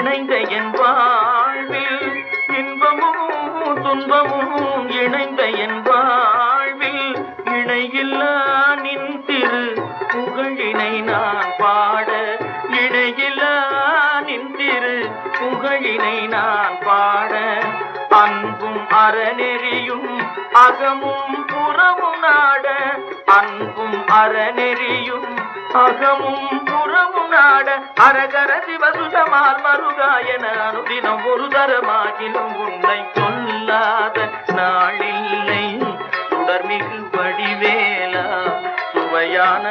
இணைந்த என் வாழ்வில் இன்பமும் துன்பமும் இணைந்த என் வாழ்வில் இணையில்லா நின் திரு புகழினை நான் பாட இணையில்லா நின் திரு புகழினை நான் பாட அன்பும் அறநெறியும் அகமும் புறமும் நாட அன்பும் அறநெறியும் அகமும் புறமும் நாட அரகர சிவசுதமால் மருகாயன அனுதினம் ஒரு தரமாகிலும் உன்னை சொல்லாத நாளில்லை சுடர்மிகு வடிவேலா சுவையான